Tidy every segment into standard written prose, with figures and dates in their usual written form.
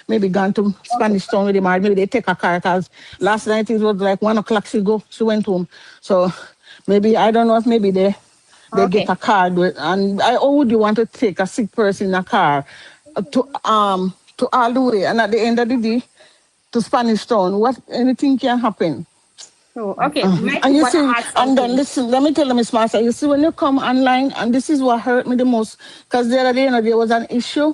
maybe gone to Spanish Town with him, or maybe they take a car, because last night it was like 1 o'clock she went home. So maybe, I don't know if maybe they get Okay. a car, and how would you want to take a sick person in a car to all the way, and at the end of the day, to Spanish Town, what anything can happen. So, okay, And Mikey you want to see, ask and then something. listen, let me tell you, Miss Master, you see, when you come online, and this is what hurt me the most, because the other day, there was an issue,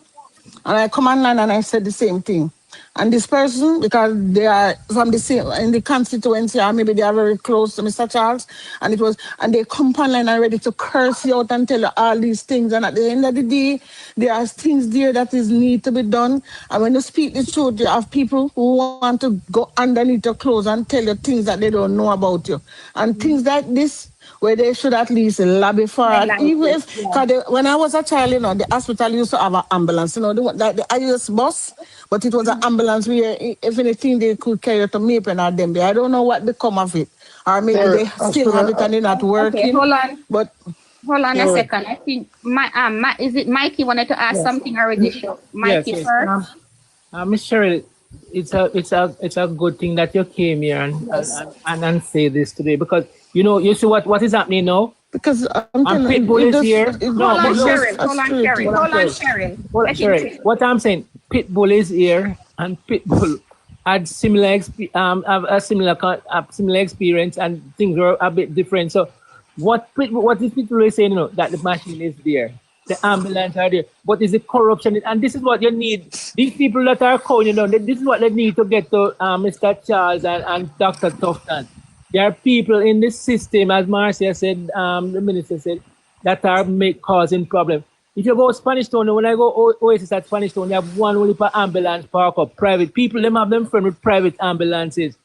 and I come online and I said the same thing. And this person, because they are from the same in the constituency, or maybe they are very close to Mr. Charles, and they come online and ready to curse you out and tell you all these things. And at the end of the day, there are things there that is need to be done. And when you speak the truth, you have people who want to go underneath your clothes and tell you things that they don't know about you. And things like this, where they should at least lobby for it. Highlight Even it, if, yeah. because when I was a child, the hospital used to have an ambulance, the IUS bus, but it was an ambulance where, if anything, they could carry to Maple or them. I don't know what become of it. Or maybe Or they still have it hospital. and they're not Okay, working. But hold on a So second. I think is it Mikey wanted to ask Yes. something already? Show Yes, Mikey yes. first. Miss Cheryl, it's a good thing that you came here Yes. and say this today, because you see what is happening now. because I'm And telling Pitbull you, is here. No, Hold on, but no, Cheryl. Hold on, Cheryl. frustrating. hold on, Hold on, Cheryl. Cheryl. Hold on, Let him Cheryl. finish. What I'm saying, Pitbull is here, and Pitbull had have a similar experience, and things were a bit different. So, what is Pitbull is saying, that the machine is there, the ambulance are there, but is the corruption, and this is what you need. These people that are calling, this is what they need to get to Mr. Charles and Dr. Tufton. There are people in this system, as Marcia said, the minister said, that are causing problems. If you go Spanish Town, when I go Oasis at Spanish Town, they have one only per ambulance park up, private. People, them have them friend with private ambulances.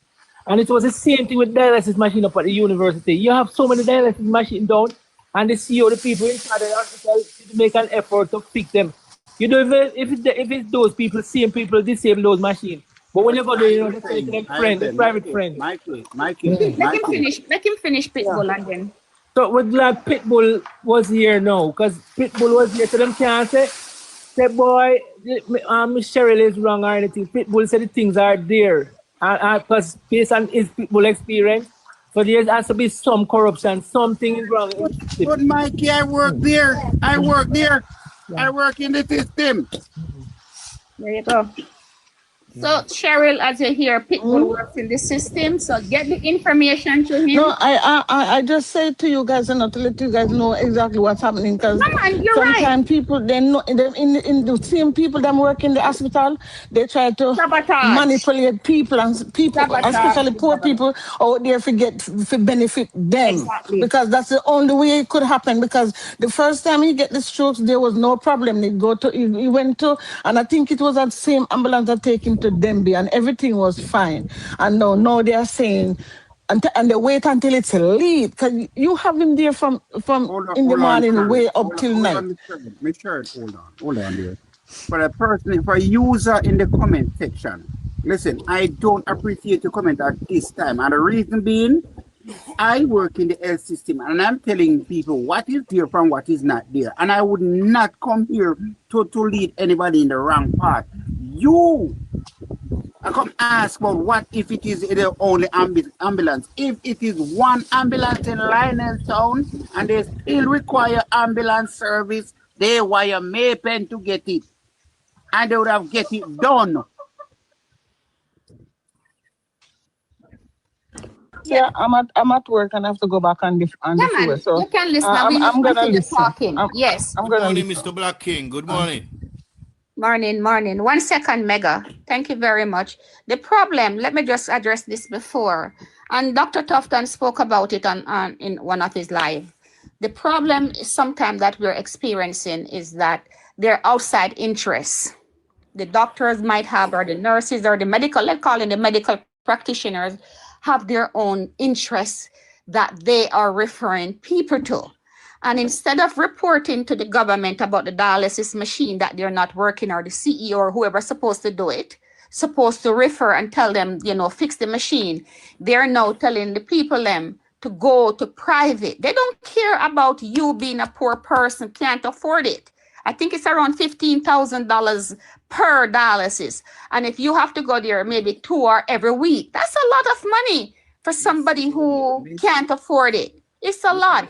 And it was the same thing with dialysis machine up at the university. You have so many dialysis machine down, and the CEO, the people inside the hospital, to make an effort to fix them. If it's those people, same people, disable those machines. But when you go there, they say it's like friend, a private friend. Let him finish Pitbull and then. So we're glad Pitbull was here now, because Pitbull was here, so them can't say, boy, Miss Cheryl is wrong or anything. Pitbull said the things are there. Because based on his Pitbull experience, so there has to be some corruption, something is wrong in the system. But Mikey, I work there. I work there. I work in the system. There you go. So, Cheryl, as you hear, Pitbull works in the system, so get the information to him. No, I just say to you guys, and to let you guys know exactly what's happening, because Come on, you're sometimes right. people, they know in the same people that work in the hospital, they try to Sabotage. manipulate people, and people, Sabotage. especially poor people out there, to benefit them. Exactly. Because that's the only way it could happen. Because the first time he get the strokes, there was no problem. He went to, and I think it was that same ambulance that take him to Denby, and everything was fine. And now they are saying, and they wait until it's late, because you have him there from in the morning way up till night. Hold on there. For a person, for a user in the comment section, listen, I don't appreciate your comment at this time. And the reason being, I work in the health system, and I'm telling people what is there from what is not there. And I would not come here to lead anybody in the wrong path. I come ask about what if it is the only ambulance. If it is one ambulance in Lionel Town and they still require ambulance service, they wire Maple to get it. And they would have get it done. Yeah, I'm at work and I have to go back on the Come on, so you can listen. I'm gonna listen. Talking. Yes. I'm Good gonna morning, listen. Mr. Black King. Good morning. Morning. 1 second, Mega. Thank you very much. The problem, let me just address this before. And Dr. Tufton spoke about it on in one of his live. The problem is sometimes that we're experiencing is that they're outside interests. The doctors might have, or the nurses, or the medical, let's call it the medical practitioners, have their own interests that they are referring people to. And instead of reporting to the government about the dialysis machine that they're not working, or the CEO or whoever's supposed to do it, supposed to refer and tell them, fix the machine, they're now telling the people them to go to private. They don't care about you being a poor person, can't afford it. I think it's around $15,000 per dialysis. And if you have to go there maybe 2 or every week, that's a lot of money for somebody who can't afford it. It's a lot.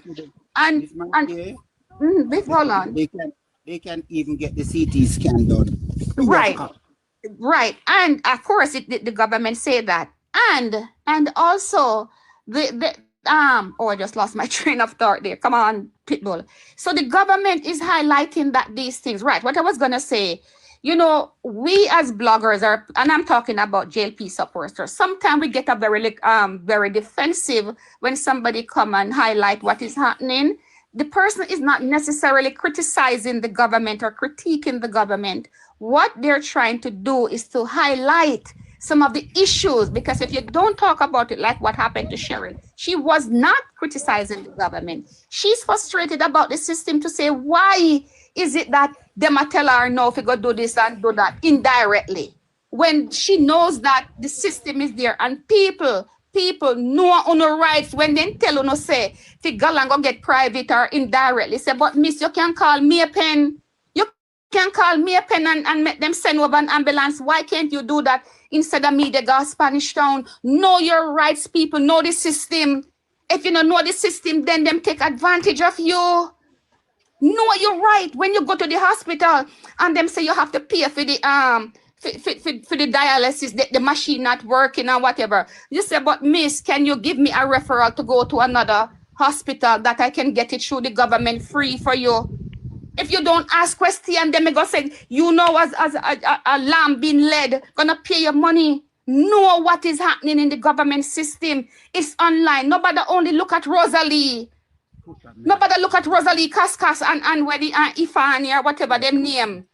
And hold on. They can even get the CT scan done. Right. Right. And of course the government say that. And also I just lost my train of thought there. Come on, Pitbull. So the government is highlighting that these things, right? What I was gonna say, you know, we as bloggers are, and I'm talking about JLP supporters, sometimes we get a very defensive when somebody come and highlight what is happening. The person is not necessarily criticizing the government or critiquing the government. What they're trying to do is to highlight some of the issues, because if you don't talk about it, like what happened to Cheryl, she was not criticizing the government. She's frustrated about the system to say, why is it that them a tell her no, if you go do this and do that indirectly, when she knows that the system is there and people know on the rights when they tell you say, if you go and go get private or indirectly, say, but miss, you can call me a pen. You can call me a pen and make them send over an ambulance. Why can't you do that? Instead of me, they go Spanish Town. Know your rights, people. Know the system. If you don't know the system, then them take advantage of you. Know your right when you go to the hospital and them say you have to pay for the for the dialysis, the machine not working or whatever. You say, but miss, can you give me a referral to go to another hospital that I can get it through the government free for you? If you don't ask question, then me go say, you know, as a lamb being led, gonna pay your money. Know what is happening in the government system. It's online. Nobody only look at Rosalie. Nobody look at Rosalie Cascas and where the Ifani or whatever them name.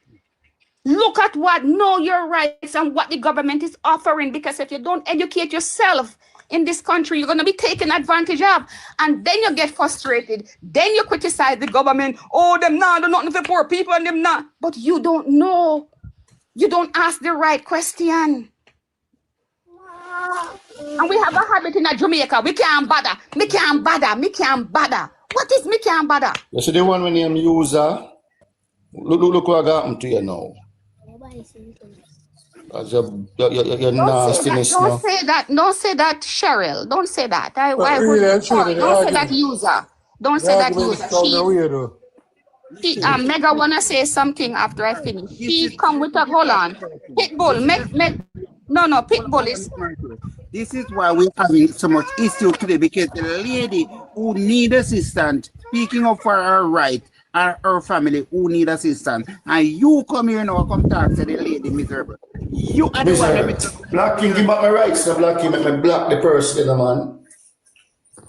Look at what, know your rights and what the government is offering, because if you don't educate yourself in this country, you're going to be taken advantage of. And then you get frustrated. Then you criticize the government. Oh, them not, they're not for poor people and them not. But you don't know. You don't ask the right question. And we have a habit in Jamaica. We can't bother. Me can't bother. Me can't bother. What is me can't bother? You see the one when you user. Look what happened to you now. You're nastiness now. Don't say that. Don't say that, Cheryl. Don't say that. Don't say that user. Don't say that user. Mega wanna say something after I finish. She come with a hold on. Pitbull, no, Pitbull is. This is why we're having so much issue today, because the lady who need assistance, speaking up for her right, and her family who need assistance, and you come here now, come talk to the lady miserable. You are the one. Black King give back my rights. The Black King make me block the person, man.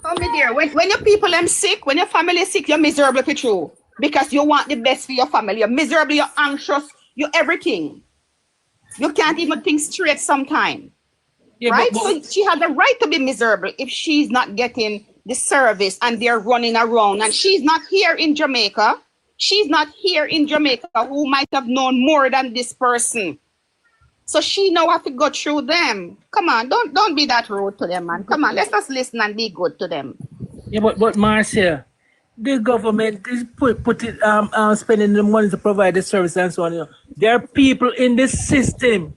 Oh, me dear, when your people are sick, when your family is sick, you're miserable for true. Because you want the best for your family. You're miserable, you're anxious, you're everything. You can't even think straight sometimes. Yeah, right? So she has the right to be miserable if she's not getting the service and they're running around. And she's not here in Jamaica. She's not here in Jamaica who might have known more than this person. So she know how to go through them. Come on, don't be that rude to them, man. Come on, let's just listen and be good to them. Yeah, but Marcia, the government is spending the money to provide the service and so on. You know. There are people in the system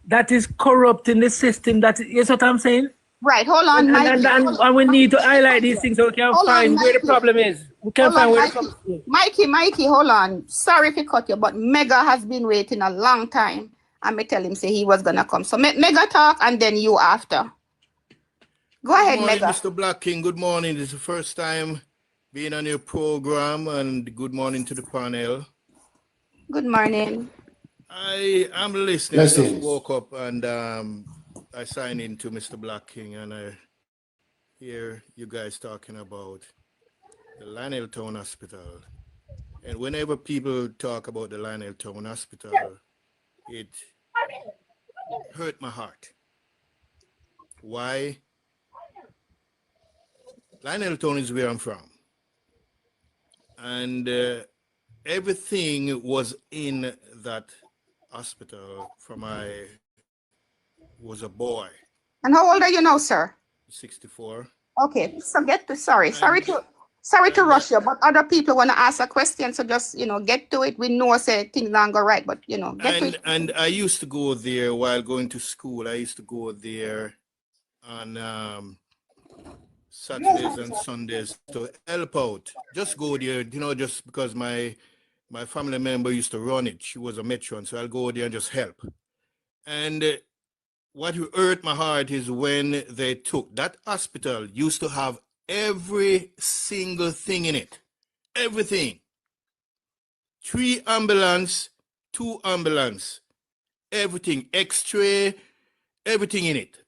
that is corrupting the system. You know what I'm saying? Right, hold on, and we need to highlight these things so we can find where the problem is. We can find where the problem is. Mikey, hold on. Sorry if I cut you, but Mega has been waiting a long time. And me tell him say he was gonna come. So Mega talk and then you after. Go ahead, Mega. Mr. Black King, good morning. This is the first time being on your program, and good morning to the panel. Good morning. I am listening. I just woke up and I signed into Mr. Black King, and I hear you guys talking about the Lionel Town Hospital. And whenever people talk about the Lionel Town Hospital, it hurt my heart. Why? Lionel Town is where I'm from. And everything was in that hospital from I was a boy. And how old are you now, sir? 64. Okay, so sorry Sorry to rush you, but other people want to ask a question, so just, get to it. We know say things don't go right, but get to it. And I used to go there while going to school. I used to go there on Saturdays and Sundays to help out. Just go there, just because my family member used to run it. She was a matron, so I'll go there and just help. And what hurt my heart is when they took that hospital used to have every single thing in it. Everything. 3 ambulance, 2 ambulance, everything, X-ray, everything in it.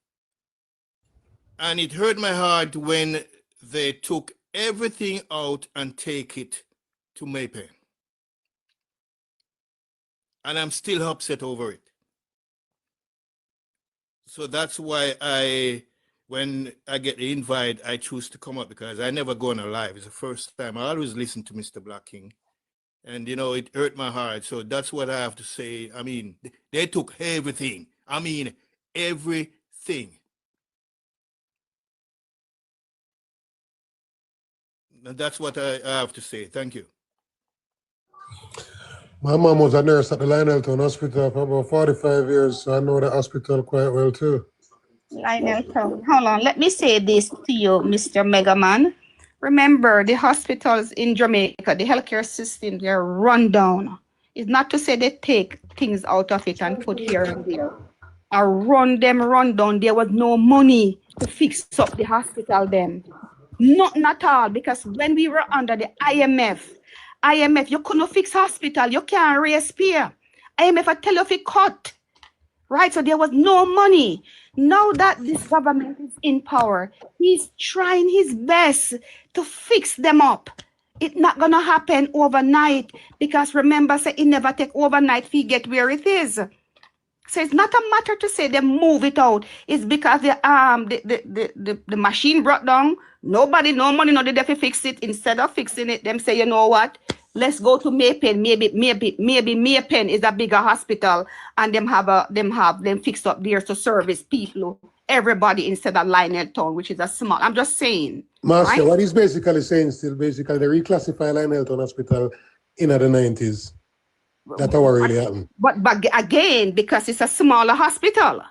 And it hurt my heart when they took everything out and take it to Maypen. And I'm still upset over it. So that's why when I get the invite, I choose to come up, because I never go on a live. It's the first time. I always listen to Mr. Black King. And, it hurt my heart. So that's what I have to say. I mean, they took everything. I mean, everything. And that's what I have to say. Thank you. My mom was a nurse at the Lionel Town Hospital for about 45 years, so I know the hospital quite well too. Lionel Town. Hold on. Let me say this to you, Mr. Megaman. Remember, the hospitals in Jamaica, the healthcare system, they're run down. It's not to say they take things out of it and put here and there. Or run down. There was no money to fix up the hospital then. Not at all, because when we were under the IMF, you couldn't fix hospital. You can't raise peer. IMF, I tell you if it cut. Right, so there was no money. Now that this government is in power, he's trying his best to fix them up. It's not gonna happen overnight, because remember, say it never take overnight if he get where it is. So it's not a matter to say they move it out. It's because the machine brought down. No money, no they have to fix it. Instead of fixing it, them say, you know what? Let's go to Maypen. Maybe Maypen is a bigger hospital, and them fixed up there to service people, everybody, instead of Lionel Town, which is a small. I'm just saying. Master, right? what he's basically saying still, basically, they reclassify Lionel Town Hospital in the 90s. That's what really happened. But again, because it's a smaller hospital,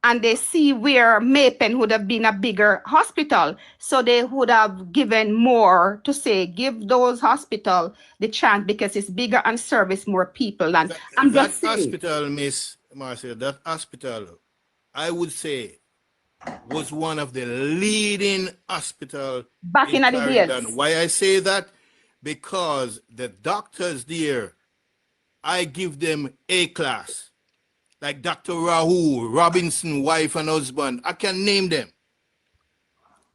and they see where Maypen would have been a bigger hospital, so they would have given more to say, give those hospitals the chance because it's bigger and service more people. And I'm that just saying, hospital, Miss Marcia, that hospital, I would say, was one of the leading hospitals back in the days. Why I say that? Because the doctors there, I give them A class. Like Dr. Rahul, Robinson, wife and husband. I can name them.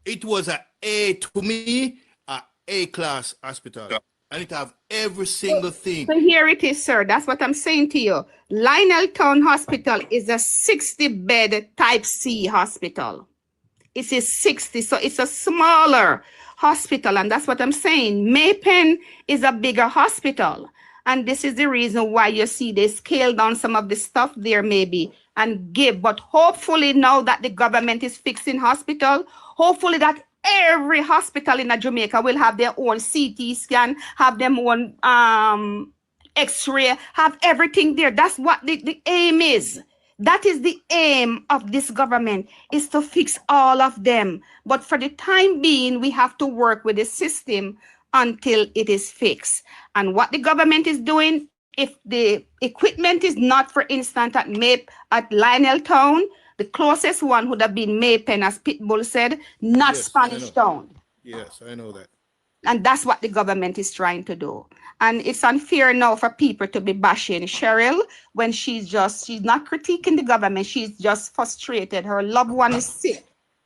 It was to me, a A-class hospital. And it have every single thing. So here it is, sir. That's what I'm saying to you. Lionel Town Hospital is a 60-bed type C hospital. It's a 60, so it's a smaller hospital. And that's what I'm saying. Maypen is a bigger hospital. And this is the reason why you see they scale down some of the stuff there maybe and give. But hopefully now that the government is fixing hospital, hopefully that every hospital in Jamaica will have their own CT scan, have their own X-ray, have everything there. That's what the aim is. That is the aim of this government, is to fix all of them. But for the time being, we have to work with the system until it is fixed. And what the government is doing, if the equipment is not, for instance, at Lionel Town, the closest one would have been Maypen, as Pitbull said, not Yes, Spanish Town. Yes, I know that. And that's what the government is trying to do. And it's unfair now for people to be bashing Cheryl when she's not critiquing the government. She's just frustrated. Her loved one is sick,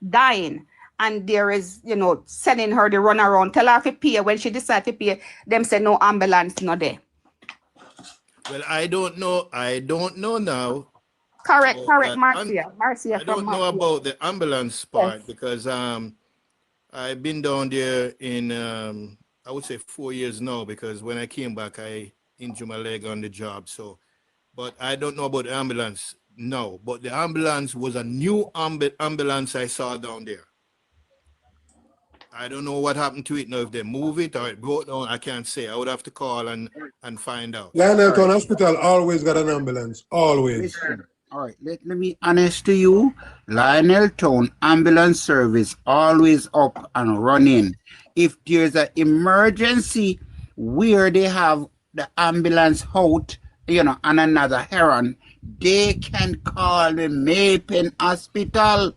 dying. And there is, sending her to run around. Tell her to pay. When she decides to pay, them say no ambulance, no there. Well, I don't know now. Correct, Marcia. I don't know about the ambulance part, because I've been down there in I would say 4 years now, because when I came back I injured my leg on the job. So, but I don't know about the ambulance now. But the ambulance was a new ambulance I saw down there. I don't know what happened to it now. If they move it or it broke down, I can't say. I would have to call and find out. Lionel Town Hospital always got an ambulance. Always. Listen, all right, let me honest to you. Lionel Town ambulance service always up and running. If there's an emergency where they have the ambulance out, on another errand, they can call the Mapen Hospital.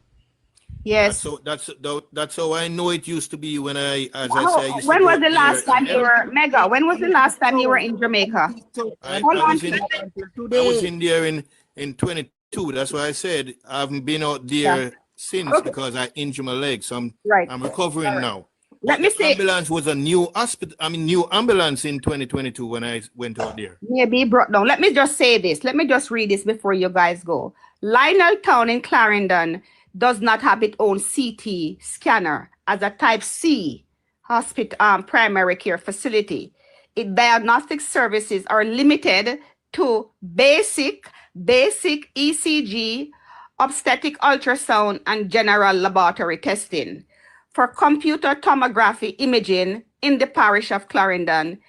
Yes. So that's how I know it used to be when I used when to was go the last there time you were Mega? When was the last time you were in Jamaica? I was in there in 22. That's why I said I haven't been out there since because I injured my leg. So I'm recovering now. Let me say, ambulance was a new hospital. New ambulance in 2022 when I went out there. Maybe brought down. Let me just say this. Let me just read this before you guys go. Lionel Town in Clarendon does not have its own CT scanner as a type C hospital primary care facility. Its diagnostic services are limited to basic ECG, obstetric ultrasound, and general laboratory testing. For computer tomography imaging in the parish of Clarendon,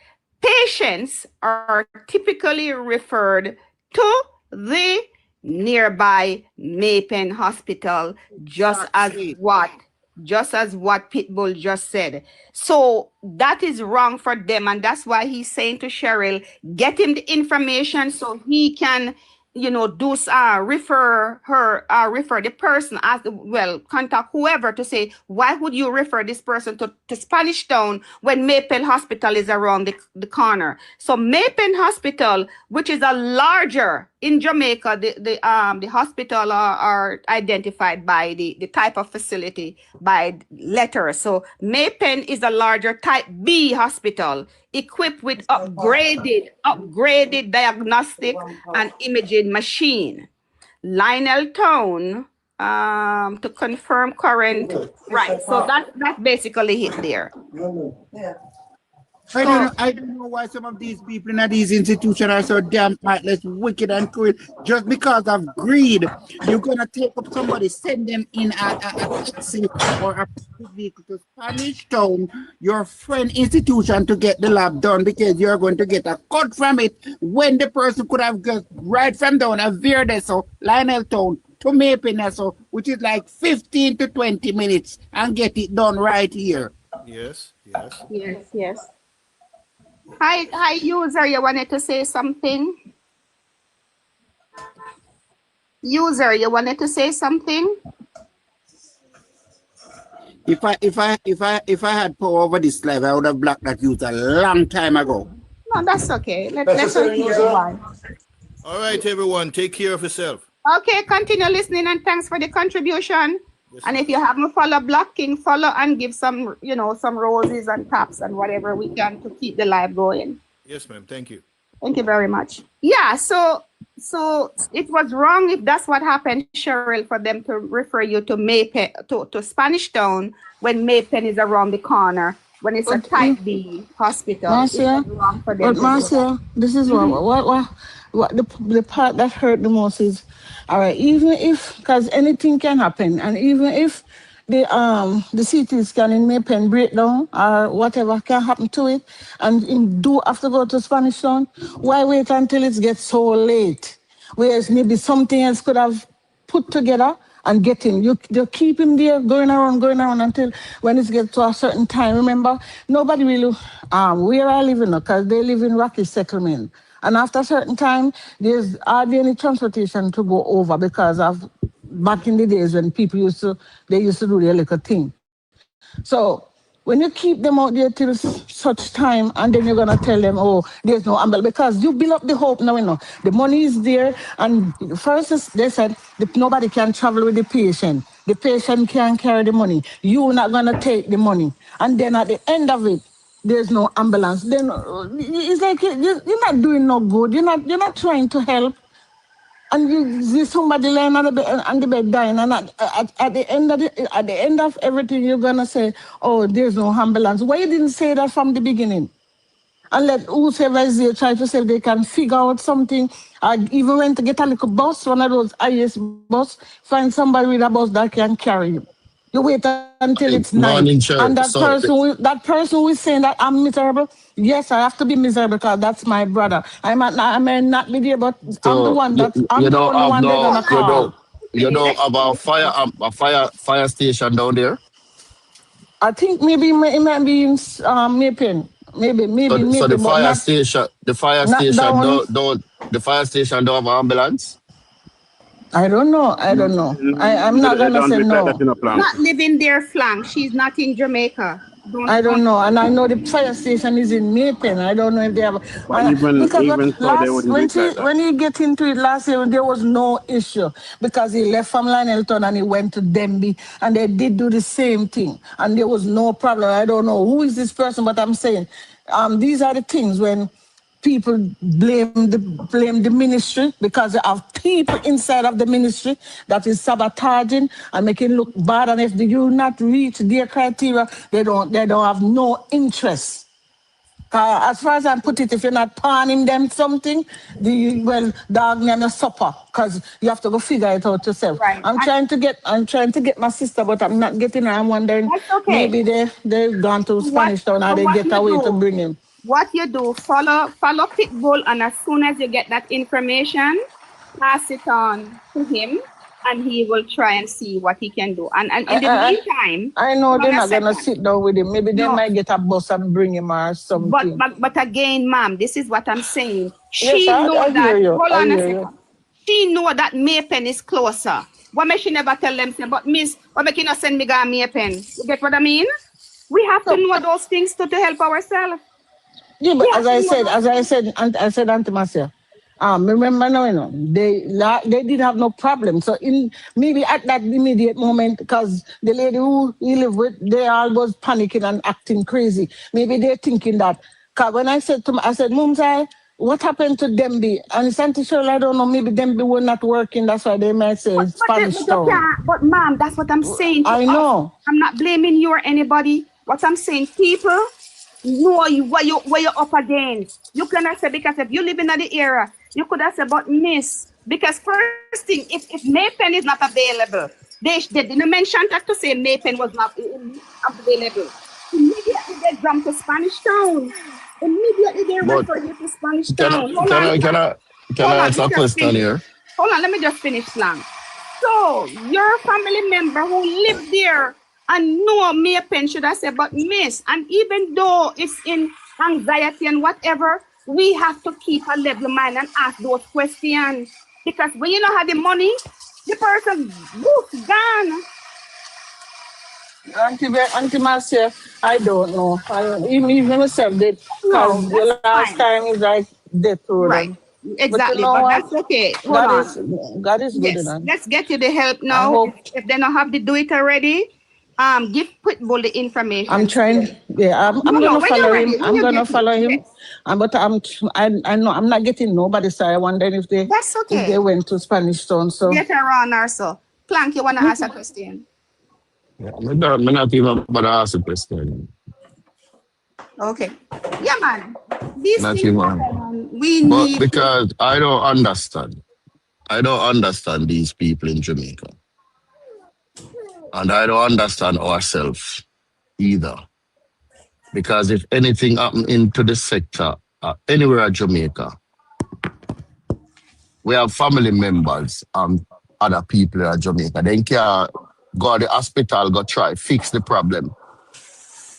patients are typically referred to the nearby Mapen Hospital, just as what Pitbull just said. So that is wrong for them, and that's why he's saying to Cheryl, get him the information so he can, refer the person contact whoever to say, why would you refer this person to Spanish Town when Maple Hospital is around the corner? So Maple Hospital, which is a larger in Jamaica, the hospital are identified by the type of facility by letter. So Mapen is a larger type B hospital equipped with upgraded diagnostic and imaging machine. Lionel Town, to confirm current, right? So that's basically it there. I don't know why some of these people in these institutions are so damn heartless, wicked, and cruel. Just because of greed, you're gonna take up somebody, send them in a taxi or a vehicle to Spanish Town, your friend institution, to get the lab done because you're going to get a cut from it when the person could have just right from down a Verde, so Lionel Town to Mapen, which is like 15 to 20 minutes, and get it done right here. Yes. Hi, user, you wanted to say something? User, you wanted to say something? If I had power over this live, I would have blocked that user a long time ago. No, that's okay. Let's hear one. All right, everyone, take care of yourself. Okay, continue listening, and thanks for the contribution. Yes, and if you haven't followed Black King, follow and give some, some roses and taps and whatever we can to keep the live going. Yes, ma'am. Thank you. Thank you very much. Yeah, so it was wrong if that's what happened, Cheryl, for them to refer you to Mapen, to Spanish Town when Mapen is around the corner, when it's a type B hospital. Marcia, but Marcia, this is what the part that hurt the most is, all right, even if, because anything can happen, and even if the CT scan in Mapen breakdown or whatever can happen to it, and do have to go to Spanish Town, why wait until it gets so late? Whereas maybe something else could have put together and get him. You keep him there, going around until when it gets to a certain time. Remember, nobody really, where I live in, because they live in Rocky Settlement. And after a certain time, there's hardly any transportation to go over because of back in the days when people used to do their little thing. So when you keep them out there till such time, and then you're gonna tell them, oh, there's no ambulance, because you build up the hope now, the money is there, and first they said nobody can travel with the patient. The patient can't carry the money. You're not gonna take the money. And then at the end of it, there's no ambulance. Then it's like you're not doing no good. You're not trying to help. And you see somebody lying on the bed dying, and at the end of everything, you're gonna say, "Oh, there's no ambulance." Why you didn't say that from the beginning? And let whoever is there try to say they can figure out something. I even went to get a little bus, one of those IS bus, find somebody with a bus that can carry you. You wait until it's night. Morning, And chair. So, that person who is saying that I'm miserable, yes, I have to be miserable because that's my brother. I may not be there, but so I'm you the don't only have one they're no, gonna call. you don't have a fire station down there. I think maybe it might be in Mapen. So, Maybe so Mapen, but not down. the fire station don't have ambulance. I don't know. I don't know. I'm not They gonna don't say do it like that no. in a plan. Not living there flank. She's not in Jamaica. I don't Don't. know, and I know the fire station is in Mapen. I don't know if they have, But even because even so, they wouldn't do it like that. when you get into it last year, there was no issue because he left from Lionel Town and he went to Denby, and they did do the same thing, and there was no problem. I don't know who is this person, but I'm saying, these are the things when people blame the ministry because they have people inside of the ministry that is sabotaging and making it look bad. And if they do not reach their criteria, they don't have no interest. As far as I put it, if you're not pawning them something, dog name a supper because you have to go figure it out yourself. Right. I'm trying to get my sister, but I'm not getting her. I'm wondering That's okay. maybe they've gone to What Spanish Town or so they what get you away to do? bring him. What you do? Follow Pitbull, and as soon as you get that information, pass it on to him, and he will try and see what he can do. And in the I, meantime, I know hold they're on a not gonna second. sit down with him. Maybe they No, might get a bus and bring him or but something. but but again, ma'am, this is what I'm saying. Yes, She know I hear that. you. Hold I on a hear you. second. She know that Maypen is closer. What make she never tell them? Say, but miss, what make you not send me go Maypen? You get what I mean? We have to So, know those things to help ourselves. yeah, but We have to know those things. I said, Auntie Marcia, remember now, they did have no problem. So in maybe at that immediate moment, because the lady who he lived with, they all was panicking and acting crazy. Maybe they're thinking that. Cause when I said to him, I said, Mumsai, what happened to Demby? And Santi Shirley, I don't know, maybe Demby were not working. That's why they might say Spanish But you Town. can't. But ma'am, that's what I'm saying to I us. know. I'm not blaming you or anybody. What I'm saying, people know what you're up against. You cannot say because if you live in the area, you could have said, but miss, because first thing, if Maypen is not available, they didn't mention that to say Maypen was not available. Immediately they jump to Spanish Town. Immediately they But refer you to Spanish can I Town. Hold can on, I can I can hold I on, ask let me a just question finish. here? Hold on, let me just finish, Lang. So, your family member who lived there and know Maypen should have said, but miss, and even though it's in anxiety and whatever, we have to keep a level mind and ask those questions. Because when you don't have the money, the person, woof, gone. Auntie Marcia, I don't know. Even myself did, No, because the that's last fine. time is like death road. Right. And, but you Exactly. know But what? that's okay. Hold God on. is God is good Yes, enough. let's get you the help I now. hope If they don't have to do it already, give Pitbull the I'm information trying. still. Yeah, I'm No, gonna when follow you're him. ready, when I'm you gonna get it. follow him. Yes, But I know I'm not getting nobody. So I wondering that's if they okay. went to Spanish Town. So Later on or so. Plank, you want to ask a question? Yeah, me not even but ask a question. Okay. Yeah, man. These Not things even. happen and we But need to. because I don't understand. I don't understand these people in Jamaica. And I don't understand ourselves either. Because if anything happen into the sector, anywhere in Jamaica, we have family members and other people in Jamaica. They can go to the hospital, go try, fix the problem.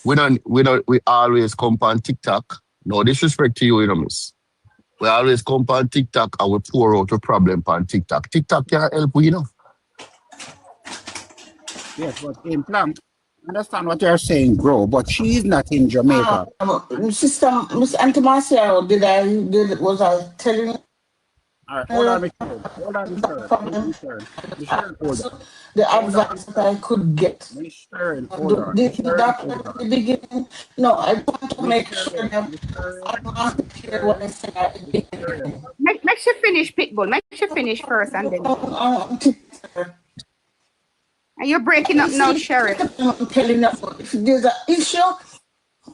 We always come on TikTok. No disrespect to you, miss. We always come on TikTok and we pour out a problem on TikTok. TikTok can't help we. Yes, but in plan, understand what you're saying, bro. But she's not in Jamaica. Sister Miss Auntie Marcia, was I telling All right, hold on, her Michelle. Hold on, that Michelle. problem? Michelle, hold on. The Hold on, advice that I could get. Michelle, hold on. The Michelle, doctor hold at on. the beginning. No, I want to make sure Michelle, that I don't have to hear what I said at the Michelle. beginning. Make sure finish, Pitbull. Make sure finish first and then. And you're breaking up This now, is Sheriff. I'm telling you, if there's an issue,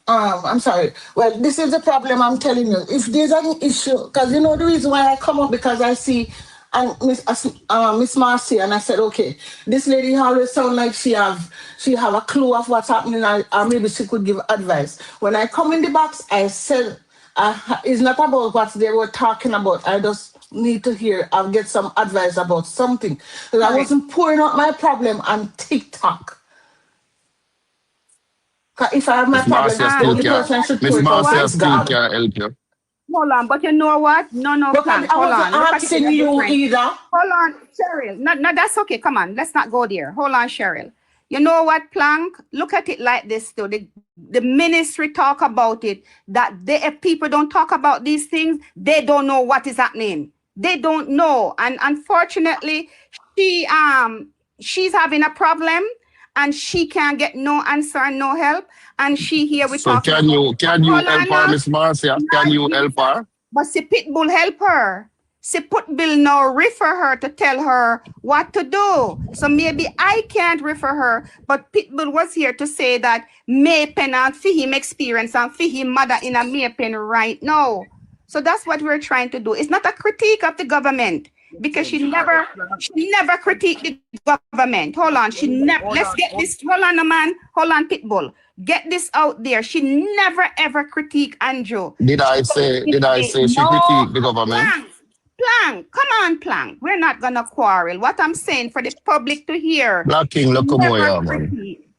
I'm sorry. Well, this is the problem I'm telling you. If there's an issue, because you know the reason why I come up because I see and Miss Marcy, and I said, okay, this lady always sound like she have a clue of what's happening, or maybe she could give advice. When I come in the box, I said, it's not about what they were talking about. I just need to hear and get some advice about something. Because I wasn't pouring out my problem on TikTok. 'Cause if I have my Miss problem, Marcia the still only can't. person I should pour Miss it out Marcia is still God. can't help you. Hold on, but you know what? No, Because Plank. I Hold wasn't on. Look at it in asking a you different. either. Hold on, Cheryl. No, that's okay. Come on, let's not go there. Hold on, Cheryl. You know what, Plank? Look at it like this, though. The ministry talk about it, that if people don't talk about these things, they don't know what is happening. They don't know. And unfortunately, she's having a problem and she can't get no answer and no help. And she here we So talking can about. you Hold help on her, now. Miss Marcia? Can Not you Jesus. help her? But see, Pitbull help her. See, Pitbull now refer her to tell her what to do. So maybe I can't refer her, but Pitbull was here to say that Maypen and for him experience and for him mother in a Maypen right now. So that's what we're trying to do. It's not a critique of the government because she never critiqued the government. Hold on, she never. Let's get this. Hold on, man. Hold on, Pitbull. Get this out there. She never ever critique Andrew. Did I say she No, critique the government? Plank, come on, Plank. We're not gonna quarrel. What I'm saying for the public to hear, Black she King, look come never here, man. critique.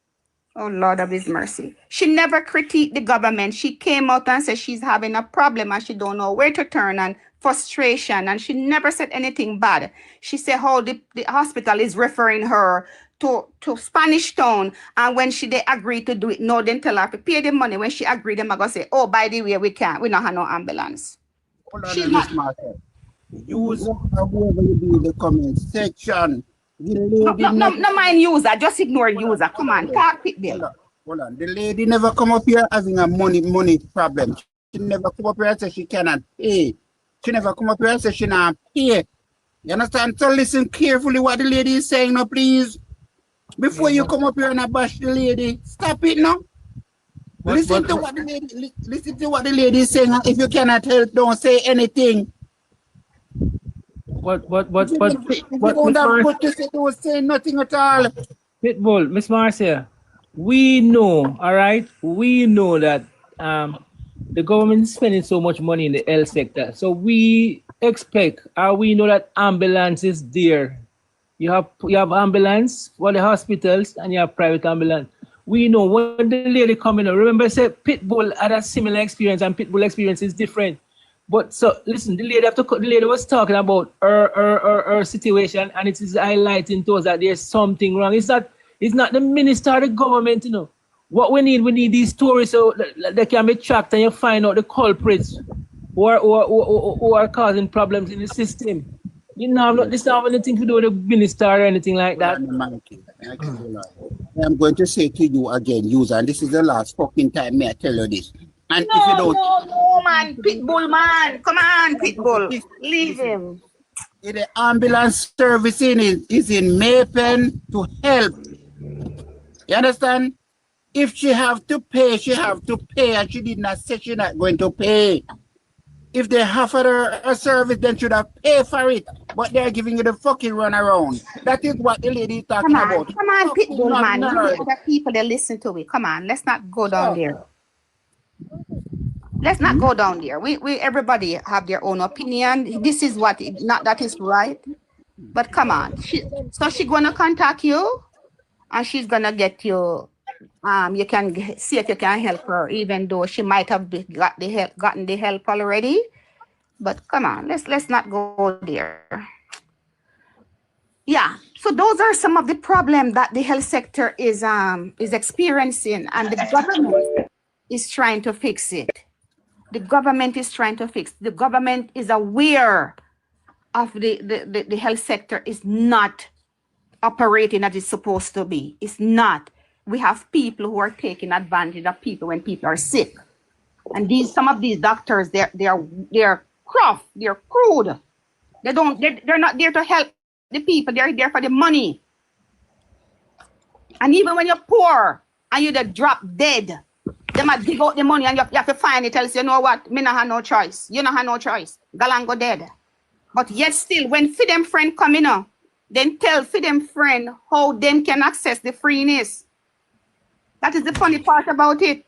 Oh Lord of His mercy. She never critiqued the government. She came out and said she's having a problem and she don't know where to turn and frustration. And she never said anything bad. She said how the hospital is referring her to Spanish Town. And when they agreed to do it, no, then tell her to pay the money. When she agreed, them are gonna say, oh, by the way, we don't have no ambulance. Hold on, She's not. Miss Marcia. Use whoever you do in the comment section. The lady No mind user. Just ignore user. Come on, talk with them. Hold on. The lady never come up here having a money problem. She never come up here and say she cannot pay. She never come up here and say she not pay. You understand? So listen carefully what the lady is saying now, please. Before you come up here and bash the lady, stop it now. Listen to what the lady is saying. If you cannot help, don't say anything. What, Don't say nothing at all. Pitbull, Miss Marcia, we know, all right? We know that the government is spending so much money in the health sector. So we expect, we know that ambulance is there. You have ambulance for the hospitals and you have private ambulance. We know when the lady coming in, remember I said Pitbull had a similar experience and Pitbull experience is different. But so listen, the lady was talking about her situation, and it is highlighting to us that there's something wrong. It's not the minister or the government, you know. What we need these stories so that they can be tracked and you find out the culprits who are causing problems in the system. You know, this not have anything to do with the minister or anything like that. I'm going to say to you again, user, and this is the last fucking time may I tell you this. And if you don't, no, man, Pitbull, man, come on, Pitbull, leave him. The ambulance service is in Maypen to help. You understand? If she have to pay, and she did not say she's not going to pay. If they offer her a service, then should have paid for it. But they're giving you the fucking runaround. That is what the lady is talking about. Come on, Pitbull, man. Other people that listen to it. Come on, let's not go down there. Let's not go down there. We everybody have their own opinion. This is what not that is right. But come on. So she's gonna contact you and she's gonna get you. You can see if you can help her, even though she might have gotten the help already. But come on, let's not go there. Yeah. So those are some of the problems that the health sector is experiencing, and the government is trying to fix it. The government is trying to fix. The government is aware of the health sector is not operating as it's supposed to be. It's not. We have people who are taking advantage of people when people are sick. And some of these doctors, they're crude. They're not there to help the people. They're there for the money. And even when you're poor and you drop dead, they might dig out the money and you have to find it. Tells you know what? Me not have no choice. You not have no choice. Galango dead. But yet still, when for them friend come in, then tell for them friend how them can access the freeness. That is the funny part about it.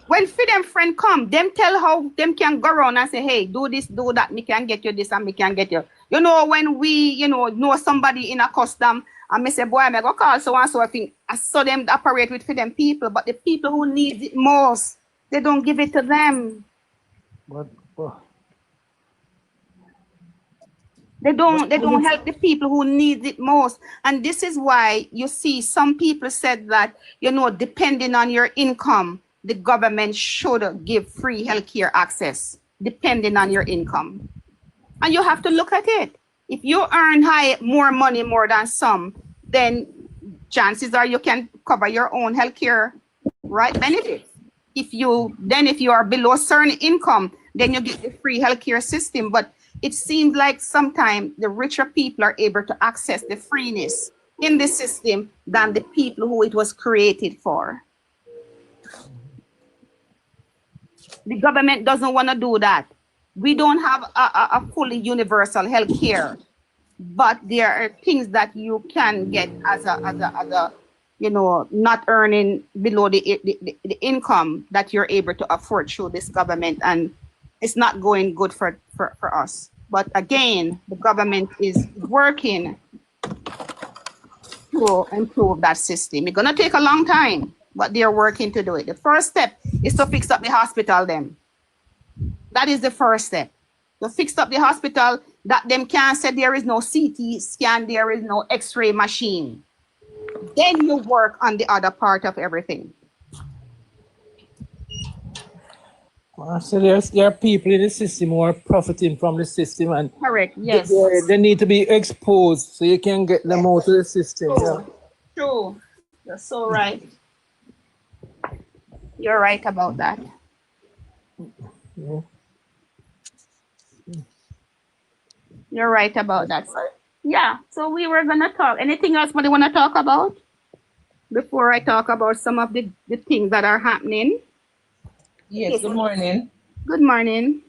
When for them friend come, them tell how them can go around and say, hey, do this, do that, me can get you this and me can get you. You know, when we, know somebody in a custom and me say, boy, I go call so and so, I saw them operate with for them people, but the people who need it most, they don't give it to them. They don't help the people who need it most. And this is why you see some people said that, depending on your income, the government should give free healthcare access, depending on your income. And you have to look at it. If you earn more money more than some, then chances are you can cover your own healthcare benefits. If you are below a certain income, then you get the free healthcare system. But it seems like sometimes the richer people are able to access the freeness in the system than the people who it was created for. The government doesn't want to do that. We don't have a fully universal health care, but there are things that you can get as a not earning below the income that you're able to afford through this government, and it's not going good for us. But again, the government is working to improve that system. It's gonna take a long time, but they're working to do it. The first step is to fix up the hospital then. That is the first step. To fix up the hospital, that them can't say there is no CT scan, there is no X-ray machine. Then you work on the other part of everything. So there are people in the system who are profiting from the system, and correct, yes, they need to be exposed so you can get them out of the system. True. You're so right. You're right about that. Yeah. You're right about that. Yeah, so we were gonna talk. Anything else we want to talk about before I talk about some of the things that are happening? Yes, good morning. Good morning.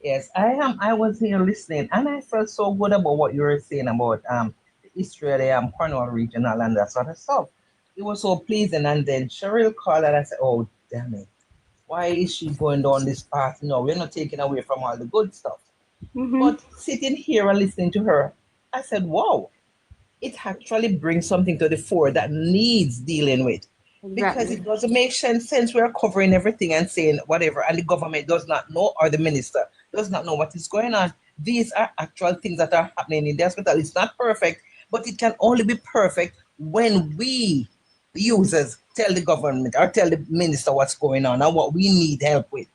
Yes, I was here listening, and I felt so good about what you were saying about the history of the Cornwall Regional and that sort of stuff. It was so pleasing. And then Cheryl called and I said, oh, damn it. Why is she going down this path? No, we're not taking away from all the good stuff. But sitting here and listening to her, I said, wow, it actually brings something to the fore that needs dealing with. Because it doesn't make sense. We're covering everything and saying whatever, and the government does not know, or the minister does not know what is going on. These are actual things that are happening in the hospital. It's not perfect, but it can only be perfect when we, the users, tell the government or tell the minister what's going on and what we need help with,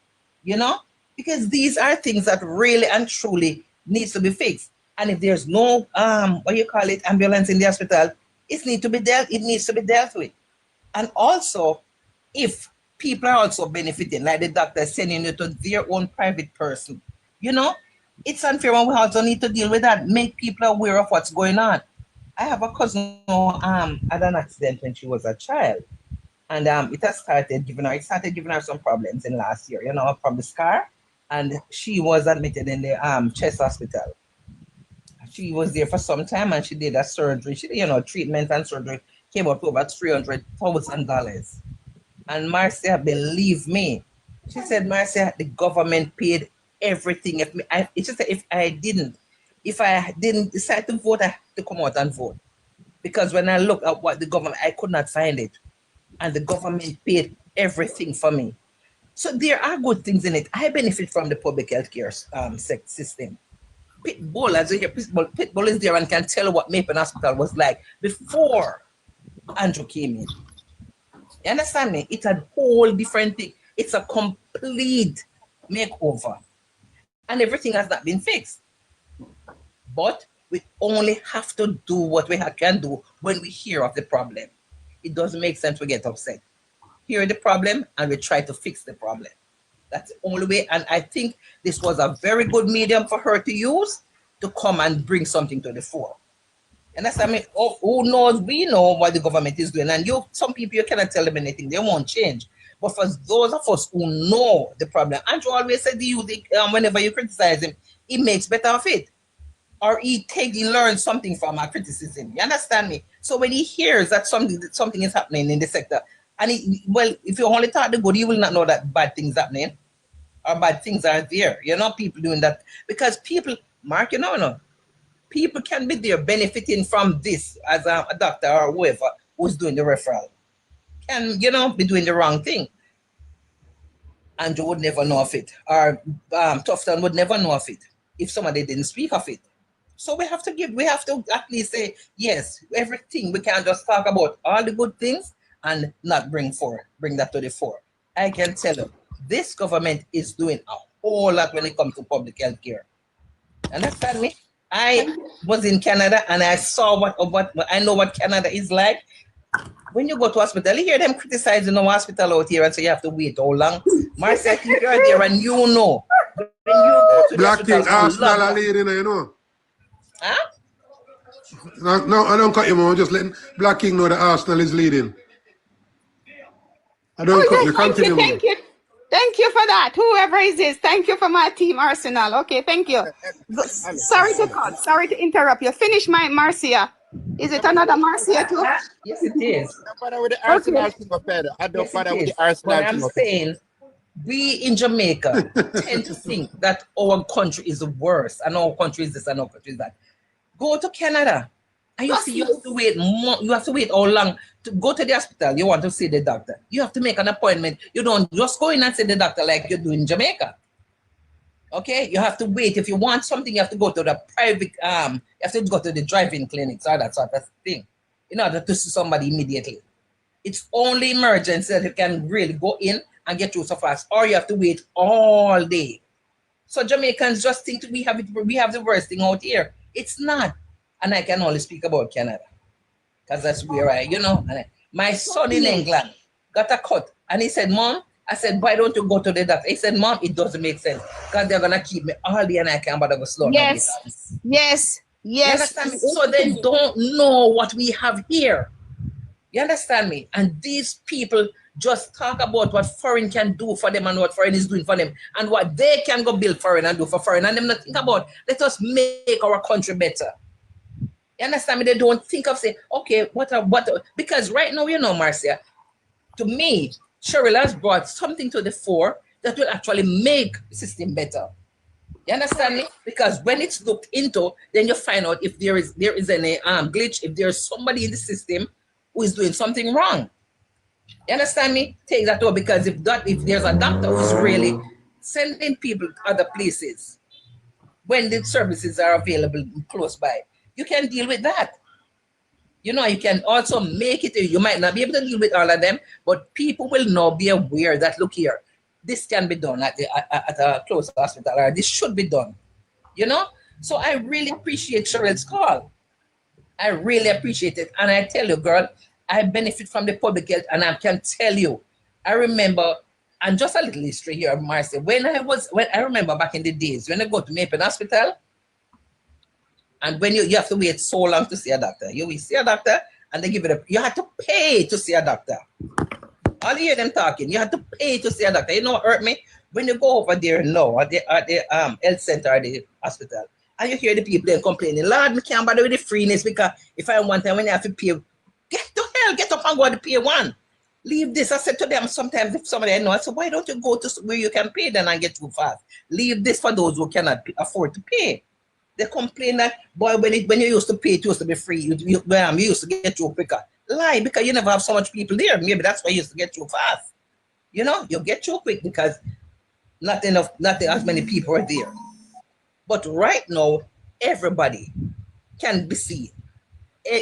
because these are things that really and truly needs to be fixed. And if there's no ambulance in the hospital, it needs to be dealt with. And also, if people are also benefiting, like the doctor sending you to their own private person, it's unfair, and we also need to deal with that, make people aware of what's going on. I have a cousin who had an accident when she was a child, and it started giving her some problems in last year, from the scar, and she was admitted in the chest hospital. She was there for some time, and she did a surgery. She did, treatment and surgery. Came out to about $300,000. And Marcia, believe me, she said, Marcia, the government paid everything. If I didn't decide to vote, I had to come out and vote. Because when I look at what the government, I could not find it. And the government paid everything for me. So there are good things in it. I benefit from the public healthcare system. Pitbull, as you hear, Pitbull is there and can tell what Maple Hospital was like before Andrew came in. You understand me? It's a whole different thing. It's a complete makeover. And everything has not been fixed. But we only have to do what we can do when we hear of the problem. It doesn't make sense to get upset. Hear the problem and we try to fix the problem. That's the only way. And I think this was a very good medium for her to use to come and bring something to the fore. And that's, who knows? We know what the government is doing. And some people, you cannot tell them anything. They won't change. But for those of us who know the problem, Andrew always said, whenever you criticize him, he makes better of it. or he learns something from our criticism. You understand me? So when he hears that something is happening in the sector, and if you only thought the good, you will not know that bad things happening or bad things are there. You know, people doing that because people, Mark, no, people can be there benefiting from this as a doctor or whoever who's doing the referral can, be doing the wrong thing. Andrew would never know of it, or Tufton would never know of it if somebody didn't speak of it. So we have to at least say, yes, everything. We can't just talk about all the good things and not bring that to the fore. I can tell you, this government is doing a whole lot when it comes to public health care. Understand me? I was in Canada and I saw what I know what Canada is like. When you go to hospital, you hear them criticizing the hospital out here and say you have to wait how long. Marcia, I think you're there and you know. When you go to Black the King Arsenal are leading, you know. Huh? No, I don't cut you, man. I'm just letting Black King know that Arsenal is leading. I don't cut you. Continue, man. Thank you for that. Whoever is this, thank you for my team Arsenal. Okay, thank you. Sorry to cut. Sorry to interrupt you. Finish my Marcia. Is it another Marcia too? Yes, it is. I don't bother with the Arsenal thing up there. I don't bother with the Arsenal thing. But I'm saying, we in Jamaica tend to think that our country is the worst, and our country is this, and our country is that. Go to Canada, and you see you have to wait more. You have to wait how long to go to the hospital. You want to see the doctor. You have to make an appointment. You don't just go in and see the doctor like you do in Jamaica. Okay, you have to wait. If you want something, you have to go to the private. You have to go to the drive-in clinics or that sort of thing in order to see somebody immediately. It's only emergency that you can really go in and get through so fast, or you have to wait all day. So Jamaicans just think we have the worst thing out here. It's not, and I can only speak about Canada because that's where my son in England got a cut, and he said, "Mom," I said, "Why don't you go to the doctor?" He said, "Mom, it doesn't make sense because they're gonna keep me all day and I can't bother go slow." Yes. You understand me? So they don't know what we have here. You understand me? And these people just talk about what foreign can do for them and what foreign is doing for them and what they can go build foreign and do for foreign. And them not think about, let us make our country better. You understand me? They don't think of saying, okay, because right now, Marcia, to me, Cheryl has brought something to the fore that will actually make the system better. You understand me? Because when it's looked into, then you find out if there is any glitch, if there's somebody in the system who is doing something wrong. You understand me? Take that over, because if there's a doctor who's really sending people to other places when the services are available close by, you can deal with that. You can also make it, you might not be able to deal with all of them, but people will now be aware that, look here, this can be done at a close hospital, or this should be done. So I really appreciate Cheryl's call. I really appreciate it. And I tell you, girl, I benefit from the public health, and I can tell you, I remember, and just a little history here, Marcia, when I remember back in the days, when I go to Maple Hospital, and when you have to wait so long to see a doctor, you will see a doctor, and they give it you have to pay to see a doctor. All you hear them talking, you have to pay to see a doctor. You know what hurt me? When you go over there now at the health center or the hospital, and you hear the people then complaining, Lord, I can't bother with the freeness, because if I want time when you have to pay, get up and go to pay one. Leave this. I said to them sometimes, if somebody I know, I said, why don't you go to where you can pay then and get too fast? Leave this for those who cannot afford to pay. They complain that, boy, when you used to pay, it used to be free. You used to get through quicker. Lie, because you never have so much people there. Maybe that's why you used to get through fast. You get through quick because not as many people are there. But right now, everybody can be seen.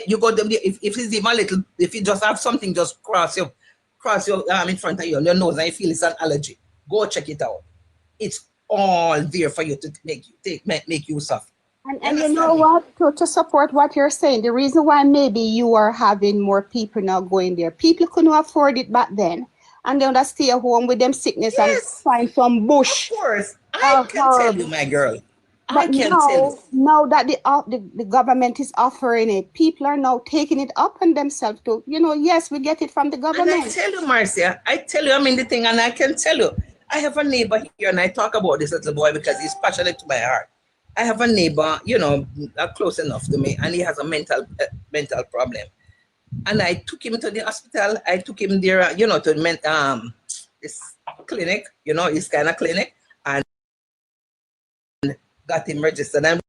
You go there, if it's even a little, if you just have something just cross your in front of you, on your nose, and you feel it's an allergy, go check it out. It's all there for you to make use of. And you know what, to support what you're saying, the reason why maybe you are having more people now going there, people couldn't afford it back then, and they would stay at home with them sickness and find some bush. Of course, I can tell you, my girl. But now that the government is offering it, people are now taking it upon themselves to, yes, we get it from the government. And I tell you, Marcia, I'm in the thing, and I can tell you, I have a neighbor here, and I talk about this little boy because he's passionate to my heart. I have a neighbor, you know, close enough to me, and he has a mental problem. And I took him to the hospital. I took him there, you know, to this clinic, you know, his kind of clinic, and got him registered. And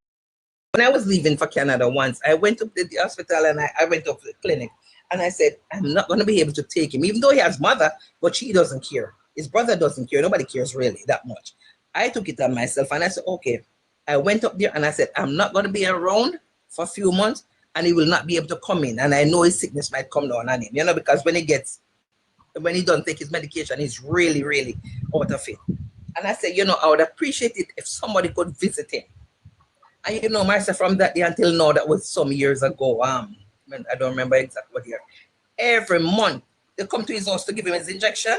when I was leaving for Canada once, I went to the hospital and I went up to the clinic, and I said, I'm not going to be able to take him, even though he has mother, but she doesn't care. His brother doesn't care. Nobody cares really that much. I took it on myself, and I said, okay. I went up there and I said, I'm not going to be around for a few months, and he will not be able to come in. And I know his sickness might come down on him, you know, because when he doesn't take his medication, he's really, really out of it. And I said, you know, I would appreciate it if somebody could visit him. And you know, myself, from that day until now, that was some years ago. I don't remember exactly what year. Every month, they come to his house to give him his injection.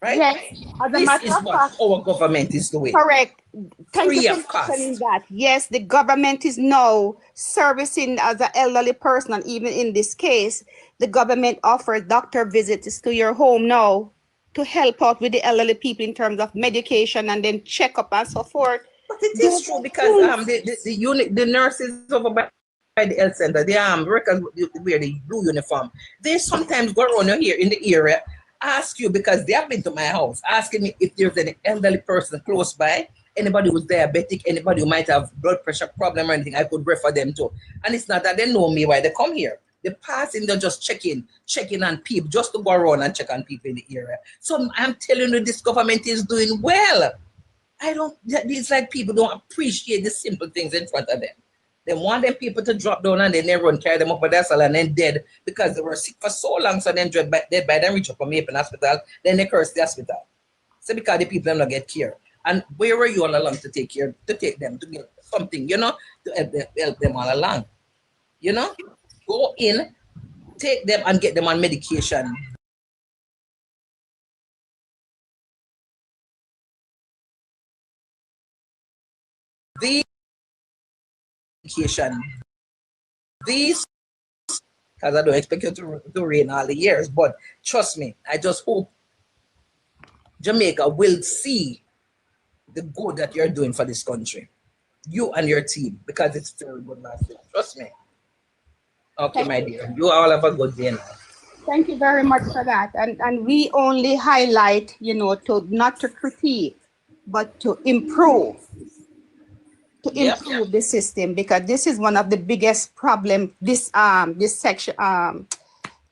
Right? Yes. This is what our government is doing. Correct. Thank Free you of for mentioning cost. that. Yes, the government is now servicing as an elderly person, and even in this case, the government offers doctor visits to your home now to help out with the elderly people in terms of medication and then checkup and so forth. But it is true, because the nurses over by the health center, they workers wear the blue uniform. They sometimes go around here in the area, ask you, because they have been to my house, asking me if there's any elderly person close by, anybody who's diabetic, anybody who might have blood pressure problem or anything, I could refer them to. And it's not that they know me why they come here. They pass in, they're just checking on people, just to go around and check on people in the area. So I'm telling you, this government is doing well. It's like people don't appreciate the simple things in front of them. They want them people to drop down and then they run, carry them up with their cell and then dead because they were sick for so long. So then dead by them reach up from Maple Hospital, then they curse the hospital. So because the people don't get care. And where were you all along to take them, to get something, you know, to help them all along? You know? Go in, take them and get them on medication. These, because I don't expect you to reign all the years, but trust me, I just hope Jamaica will see the good that you're doing for this country, you and your team, because it's very good last year. Trust me. Okay, my dear, you all have a good day now. Thank you very much for that. And we only highlight, you know, not to critique, but to improve. The system, because this is one of the biggest problem. This section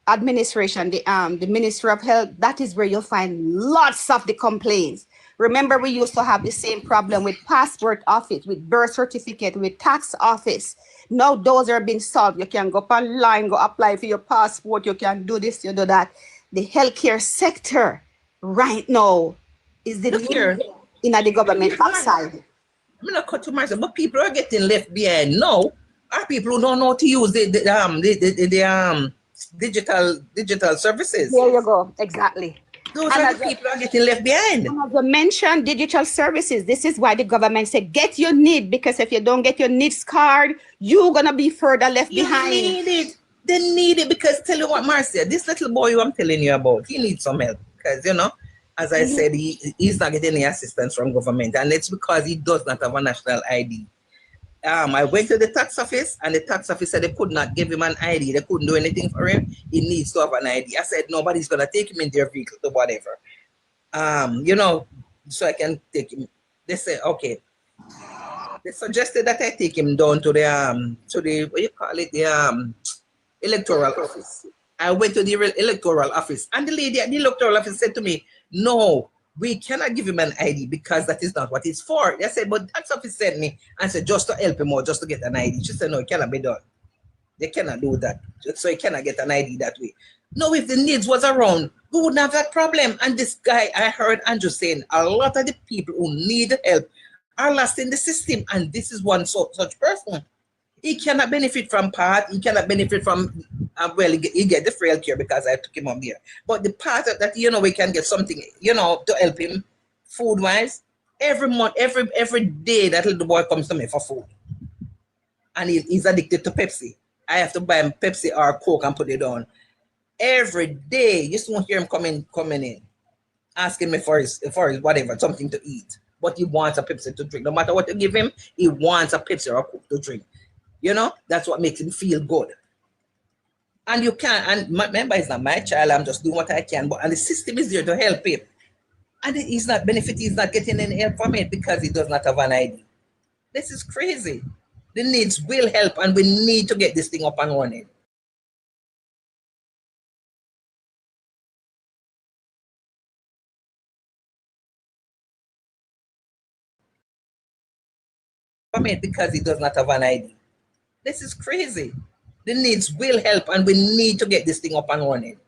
administration, the Ministry of Health, that is where you'll find lots of the complaints. Remember, we used to have the same problem with passport office, with birth certificate, with tax office. Now those are being solved. You can go online, go apply for your passport. You can do this, you do that. The healthcare sector right now is the leader in the government outside. I'm not cut to myself, but people are getting left behind now. Are people who don't know how to use the digital services. There you go, exactly. Those are the people who are getting left behind. As I mentioned, digital services. This is why the government said get your need, because if you don't get your needs card, you're gonna be further left behind. Need it. They need it, because tell you what, Marcia, this little boy who I'm telling you about, he needs some help, because you know, as I said, he's not getting any assistance from government, and it's because he does not have a national ID. I went to the tax office, and the tax office said they could not give him an ID. They couldn't do anything for him. He needs to have an ID. I said, nobody's going to take him in their vehicle to whatever. You know, so I can take him. They said, okay. They suggested that I take him down to the what you call it, the electoral office. I went to the electoral office, and the lady at the electoral office said to me, no, we cannot give him an ID because that is not what it's for. I said, but the tax office sent me and said, just to help him out, just to get an ID. She said, no, it cannot be done. They cannot do that. So he cannot get an ID that way. No, if the needs was around, we wouldn't have that problem. And this guy, I heard Andrew saying, a lot of the people who need help are lost in the system. And this is one such person. He cannot benefit from part. He cannot benefit from, well, he get the frail care because I took him up there. But the part that, you know, we can get something, you know, to help him food-wise. Every month, every day that little boy comes to me for food. And he's addicted to Pepsi. I have to buy him Pepsi or Coke and put it on. Every day, you just won't hear him coming in, asking me for his whatever, something to eat. but he wants a Pepsi to drink. No matter what you give him, he wants a Pepsi or a Coke to drink. You know, that's what makes him feel good. And you can't, and remember, it's not my child, I'm just doing what I can, and the system is there to help him. And he's not benefiting, he's not getting any help from it because he does not have an ID. This is crazy. The needs will help, and we need to get this thing up and running. From it because he does not have an ID. This is crazy. The needs will help, and we need to get this thing up and running.